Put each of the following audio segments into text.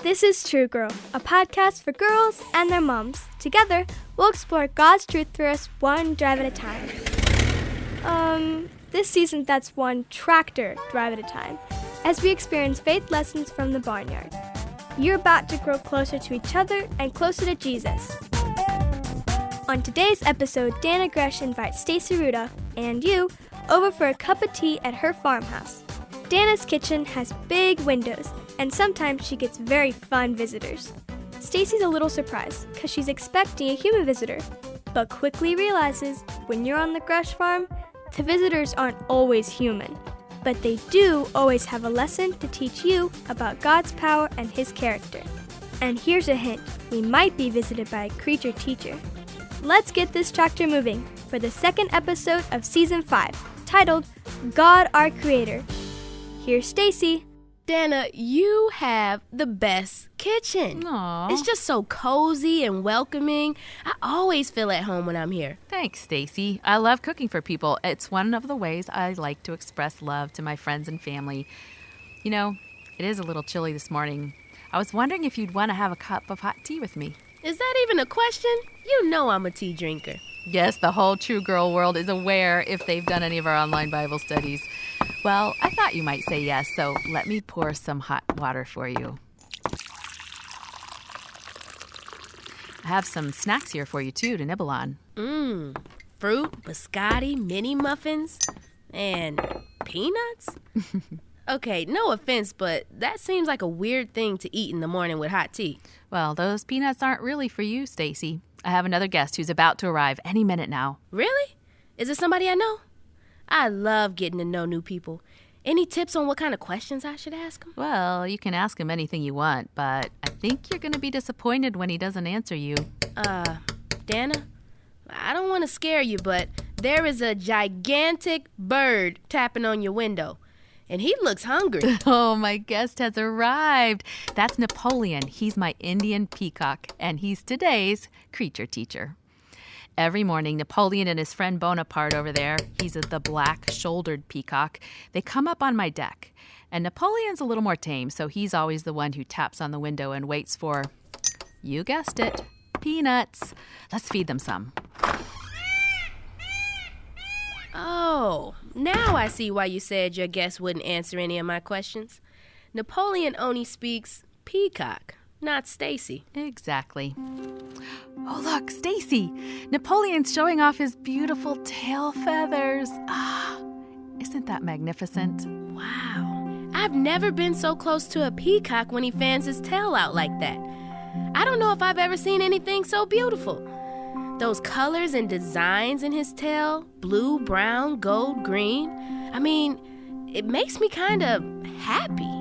This is True Girl, a podcast for girls and their moms. Together, we'll explore God's truth through us one drive at a time. This season that's one tractor drive at a time, as we experience faith lessons from the barnyard. You're about to grow closer to each other and closer to Jesus. On today's episode, Dana Gresh invites Stacy Ruda and you over for a cup of tea at her farmhouse. Dana's kitchen has big windows, and sometimes she gets very fun visitors. Stacy's a little surprised because she's expecting a human visitor, but quickly realizes when you're on the Gresh farm, the visitors aren't always human, but they do always have a lesson to teach you about God's power and His character. And here's a hint, we might be visited by a creature teacher. Let's get this tractor moving for the second episode of Season 5, titled God Our Creator. Here's Stacy. Dana, you have the best kitchen. Aww. It's just so cozy and welcoming. I always feel at home when I'm here. Thanks, Stacy. I love cooking for people. It's one of the ways I like to express love to my friends and family. You know, it is a little chilly this morning. I was wondering if you'd want to have a cup of hot tea with me. Is that even a question? You know I'm a tea drinker. Yes, the whole True Girl world is aware if they've done any of our online Bible studies. Well, I thought you might say yes, so let me pour some hot water for you. I have some snacks here for you, too, to nibble on. Fruit, biscotti, mini muffins, and peanuts? Okay, no offense, but that seems like a weird thing to eat in the morning with hot tea. Well, those peanuts aren't really for you, Stacy. I have another guest who's about to arrive any minute now. Really? Is it somebody I know? I love getting to know new people. Any tips on what kind of questions I should ask him? Well, you can ask him anything you want, but I think you're going to be disappointed when he doesn't answer you. Dana, I don't want to scare you, but there is a gigantic bird tapping on your window, and he looks hungry. Oh, my guest has arrived. That's Napoleon. He's my Indian peacock, and he's today's creature teacher. Every morning, Napoleon and his friend Bonaparte over there, he's the black-shouldered peacock, they come up on my deck. And Napoleon's a little more tame, so he's always the one who taps on the window and waits for, you guessed it, peanuts. Let's feed them some. Oh, now I see why you said your guest wouldn't answer any of my questions. Napoleon only speaks peacock, not Stacy. Exactly. Oh, look, Stacy. Napoleon's showing off his beautiful tail feathers. Isn't that magnificent? Wow. I've never been so close to a peacock when he fans his tail out like that. I don't know if I've ever seen anything so beautiful. Those colors and designs in his tail, blue, brown, gold, green. I mean, it makes me kind of happy.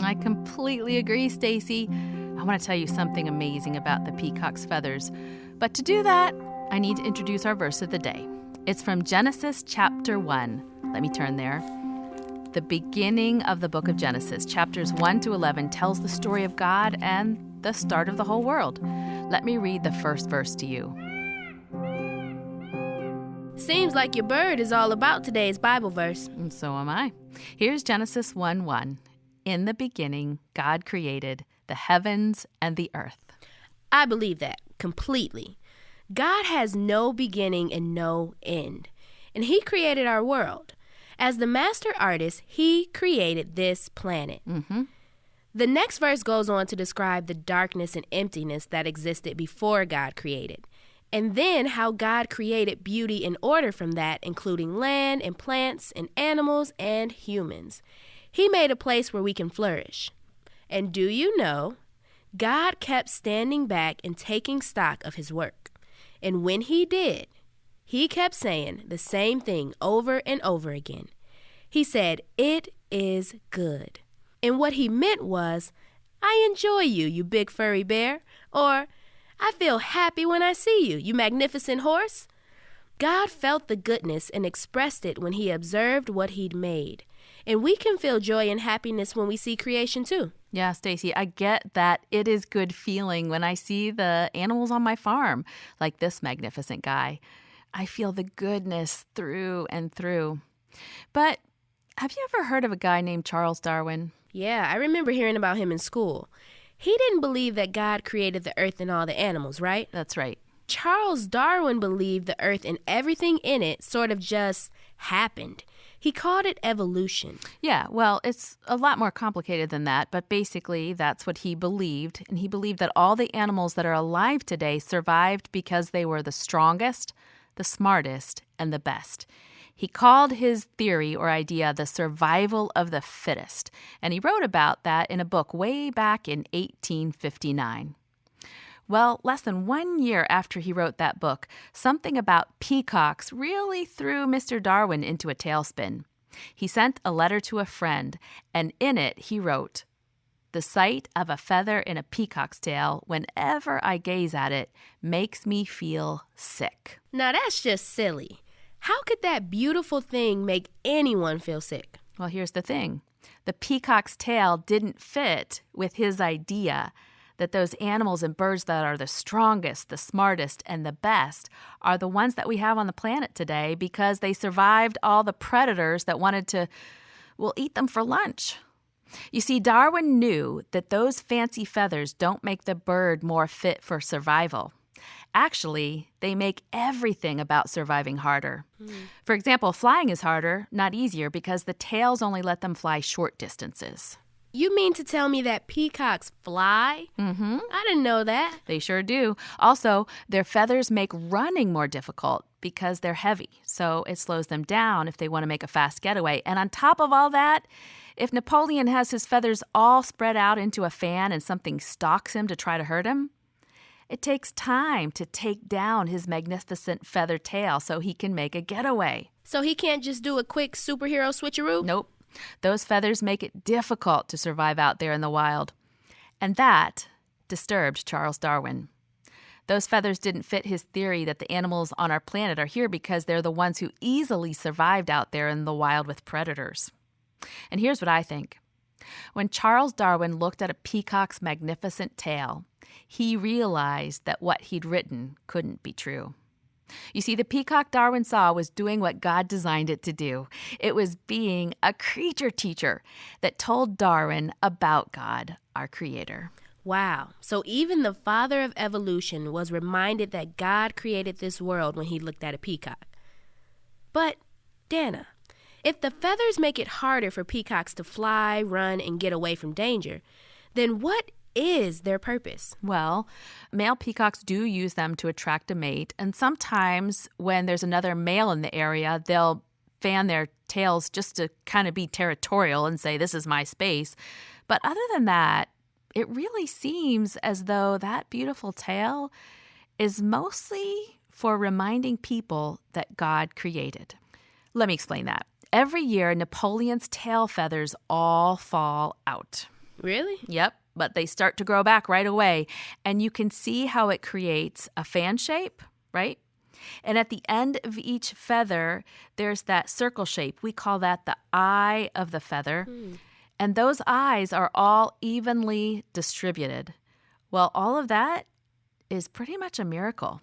I completely agree, Stacy. I want to tell you something amazing about the peacock's feathers. But to do that, I need to introduce our verse of the day. It's from Genesis chapter 1. Let me turn there. The beginning of the book of Genesis, chapters 1 to 11, tells the story of God and the start of the whole world. Let me read the first verse to you. Seems like your bird is all about today's Bible verse. And so am I. Here's Genesis 1:1. In the beginning, God created the heavens and the earth. I believe that completely. God has no beginning and no end. And He created our world. As the master artist, He created this planet. The next verse goes on to describe the darkness and emptiness that existed before God created. And then how God created beauty and order from that, including land and plants and animals and humans. He made a place where we can flourish. And do you know, God kept standing back and taking stock of His work. And when He did, He kept saying the same thing over and over again. He said, "It is good." And what He meant was, "I enjoy you, you big furry bear," or "I feel happy when I see you, you magnificent horse." God felt the goodness and expressed it when He observed what He'd made. And we can feel joy and happiness when we see creation too. Yeah, Stacy, I get that it is good feeling when I see the animals on my farm, like this magnificent guy. I feel the goodness through and through. But have you ever heard of a guy named Charles Darwin? Yeah, I remember hearing about him in school. he didn't believe that God created the earth and all the animals, right? That's right. Charles Darwin believed the earth and everything in it sort of just happened. He called it evolution. Yeah, well, it's a lot more complicated than that, but basically that's what he believed. And he believed that all the animals that are alive today survived because they were the strongest, the smartest, and the best. He called his theory or idea the survival of the fittest, and he wrote about that in a book way back in 1859. Well, less than 1 year after he wrote that book, something about peacocks really threw Mr. Darwin into a tailspin. He sent a letter to a friend, and in it he wrote, "The sight of a feather in a peacock's tail, whenever I gaze at it, makes me feel sick." Now that's just silly. How could that beautiful thing make anyone feel sick? Well, here's the thing. The peacock's tail didn't fit with his idea that those animals and birds that are the strongest, the smartest, and the best are the ones that we have on the planet today because they survived all the predators that wanted to, eat them for lunch. You see, Darwin knew that those fancy feathers don't make the bird more fit for survival. Actually, they make everything about surviving harder. For example, flying is harder, not easier, because the tails only let them fly short distances. You mean to tell me that peacocks fly? Mm-hmm. I didn't know that. They sure do. Also, their feathers make running more difficult because they're heavy, so it slows them down if they want to make a fast getaway. And on top of all that, if Napoleon has his feathers all spread out into a fan and something stalks him to try to hurt him, it takes time to take down his magnificent feather tail so he can make a getaway. So he can't just do a quick superhero switcheroo? Nope. Those feathers make it difficult to survive out there in the wild. And that disturbed Charles Darwin. Those feathers didn't fit his theory that the animals on our planet are here because they're the ones who easily survived out there in the wild with predators. And here's what I think. When Charles Darwin looked at a peacock's magnificent tail, he realized that what he'd written couldn't be true. You see, the peacock Darwin saw was doing what God designed it to do. It was being a creature teacher that told Darwin about God, our creator. Wow. So even the father of evolution was reminded that God created this world when he looked at a peacock. But, Dana, if the feathers make it harder for peacocks to fly, run, and get away from danger, then what is their purpose? Well, male peacocks do use them to attract a mate, and sometimes when there's another male in the area, they'll fan their tails just to kind of be territorial and say, "This is my space." But other than that, it really seems as though that beautiful tail is mostly for reminding people that God created. Let me explain that. Every year, Napoleon's tail feathers all fall out. Really? Yep. But they start to grow back right away. And you can see how it creates a fan shape, right? And at the end of each feather, there's that circle shape. We call that the eye of the feather. And those eyes are all evenly distributed. Well, all of that is pretty much a miracle.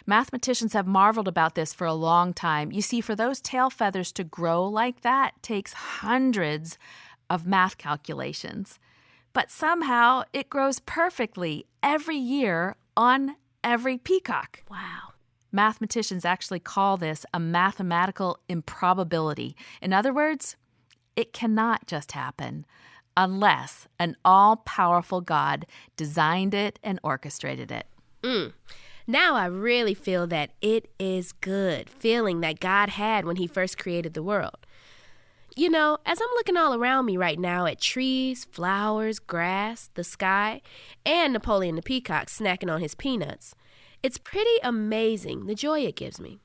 Mathematicians have marveled about this for a long time. You see, for those tail feathers to grow like that takes hundreds of math calculations. But somehow it grows perfectly every year on every peacock. Wow. Mathematicians actually call this a mathematical improbability. In other words, it cannot just happen unless an all-powerful God designed it and orchestrated it. Now I really feel that it is good feeling that God had when he first created the world. You know, as I'm looking all around me right now at trees, flowers, grass, the sky, and Napoleon the peacock snacking on his peanuts, it's pretty amazing the joy it gives me.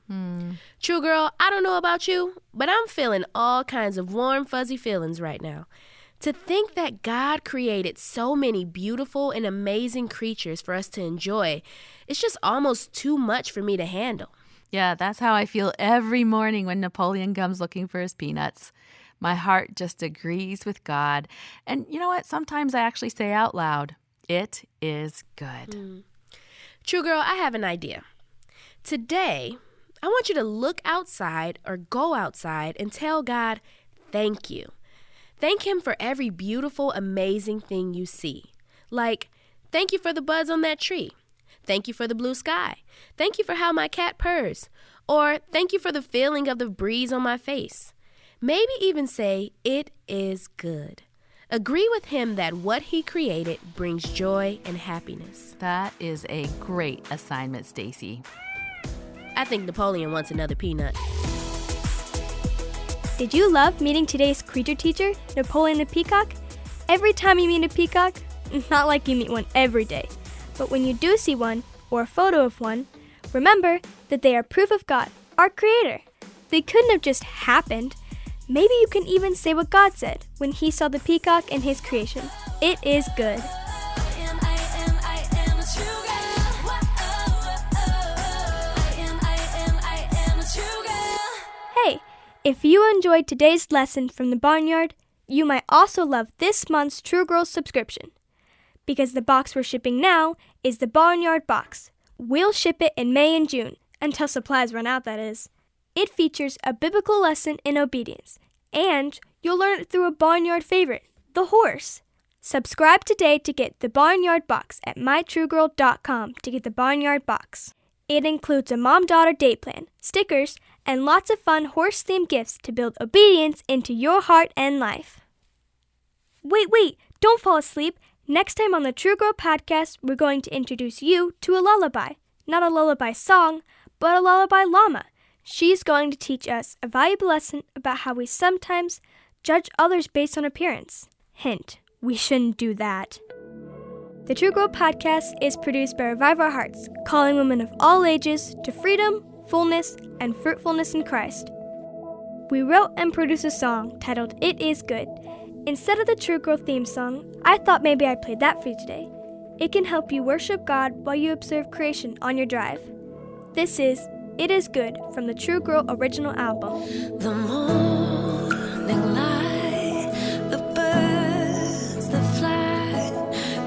True girl, I don't know about you, but I'm feeling all kinds of warm, fuzzy feelings right now. To think that God created so many beautiful and amazing creatures for us to enjoy, it's just almost too much for me to handle. Yeah, that's how I feel every morning when Napoleon comes looking for his peanuts. My heart just agrees with God. And you know what? Sometimes I actually say out loud, "It is good." True girl, I have an idea. Today, I want you to look outside or go outside and tell God, thank you. Thank him for every beautiful, amazing thing you see. Like, thank you for the buds on that tree. Thank you for the blue sky. Thank you for how my cat purrs. Or thank you for the feeling of the breeze on my face. Maybe even say, it is good. Agree with him that what he created brings joy and happiness. That is a great assignment, Stacy. I think Napoleon wants another peanut. Did you love meeting today's creature teacher, Napoleon the peacock? Every time you meet a peacock, not like you meet one every day, but when you do see one, or a photo of one, remember that they are proof of God, our Creator. They couldn't have just happened. Maybe you can even say what God said when He saw the peacock in His creation. It is good. Hey, if you enjoyed today's lesson from the Barnyard, you might also love this month's True Girls subscription. Because the box we're shipping now is the Barnyard box. We'll ship it in May and June, until supplies run out, that is. It features a biblical lesson in obedience, and you'll learn it through a Barnyard favorite, the horse. Subscribe today to get the Barnyard box at mytruegirl.com to get the Barnyard box. It includes a mom-daughter date plan, stickers, and lots of fun horse-themed gifts to build obedience into your heart and life. Wait, don't fall asleep. Next time on the True Girl podcast, we're going to introduce you to a lullaby. Not a lullaby song, but a lullaby llama. She's going to teach us a valuable lesson about how we sometimes judge others based on appearance. Hint, we shouldn't do that. The True Girl podcast is produced by Revive Our Hearts, calling women of all ages to freedom, fullness, and fruitfulness in Christ. We wrote and produced a song titled It Is Good. Instead of the True Girl theme song, I thought maybe I'd play that for you today. It can help you worship God while you observe creation on your drive. This is It Is Good from the True Girl original album. The morning light, the birds that fly,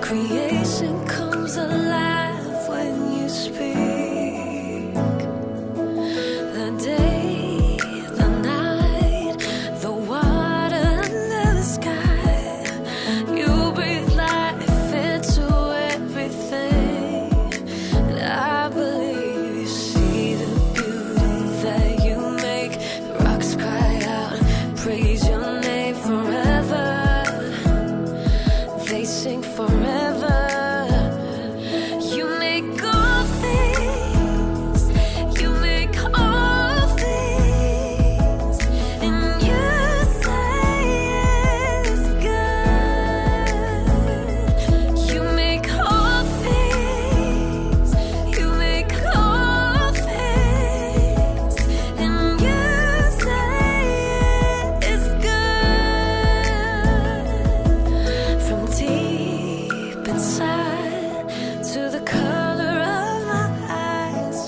creation comes alive when you speak. The day, the night, the water under the sky, you breathe life into everything. And I believe you see the beauty that you make. The rocks cry out, praise your name forever. They sing forever. You make all things, you make all things, and you say it's good. You make all things, you make all things, and you say it's good. From deep inside to the color of my eyes,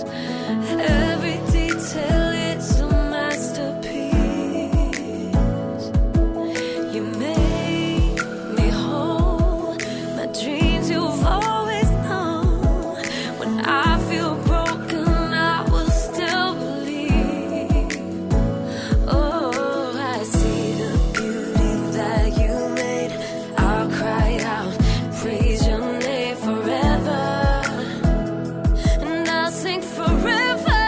every detail is a masterpiece. You make me whole, my dreams you've always known. When I feel broken, I will still believe. Oh, I see the beauty that you made. I'll cry out, praise your name forever, and I'll sing forever.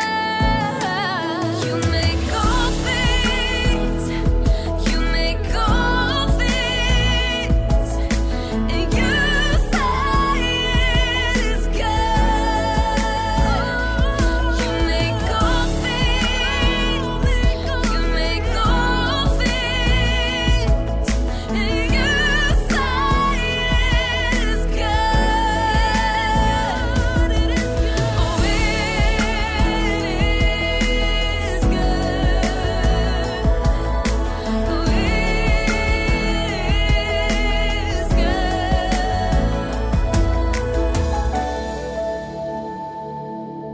You make all things, you make all things, and you say it is good. You make all things, you make all things, and you say it is good. It is good. Oh, it is good.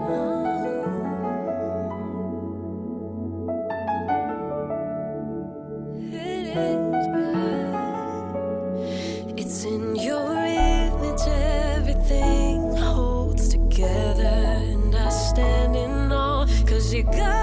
Oh, it is good. It's in your image, everything holds together, and I stand in awe, 'cause you got